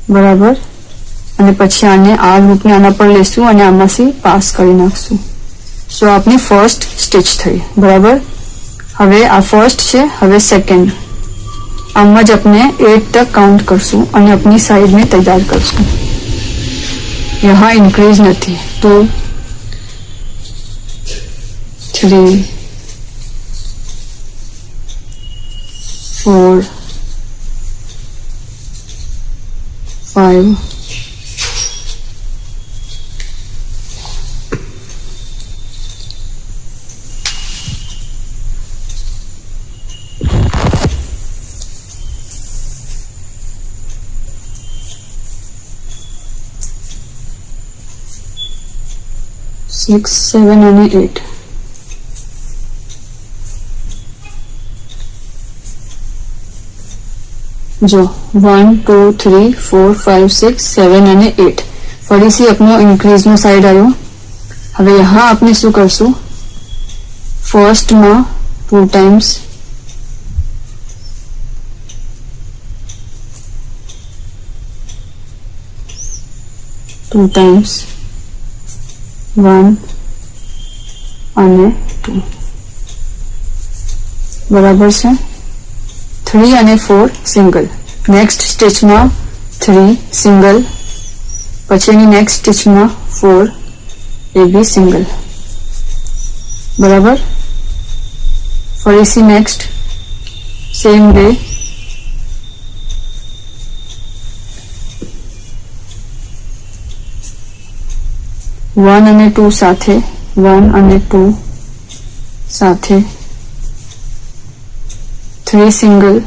બરાબર, અને પછી આને આ લૂપને આના પર લેશું અને આમાંથી પાસ કરી નાખશું. સો આપની ફર્સ્ટ સ્ટિચ થઈ. બરાબર, હવે આ ફર્સ્ટ છે, હવે સેકન્ડ. આમ જ આપણે 8 तक काउंट करसूं અને अपनी साइड में तैयार करसूं. यहाँ इंक्रीज नहीं, तो 3 4 5 6 7 અને 8. જો 1 2 3 4 5 6 7 અને 8 ફરીથી આપણો ઇન્ક્રીઝ નો સાઈડ આવ્યો. હવે यहाँ આપણે શું કરશું, ફર્સ્ટ માં 2 ટાઈમ્સ, ટુ ટાઈમ્સ 1 અને 2. બરાબર છે. 3 અને 4 સિંગલ. નેક્સ્ટ સ્ટિચમાં 3 સિંગલ, પછીની નેક્સ્ટ સ્ટિચમાં 4 એ બી સિંગલ. બરાબર, ફરીથી નેક્સ્ટ સેમ વે. 1 અને 2 સાથે, 1 અને 2 સાથે 3 સિંગલ,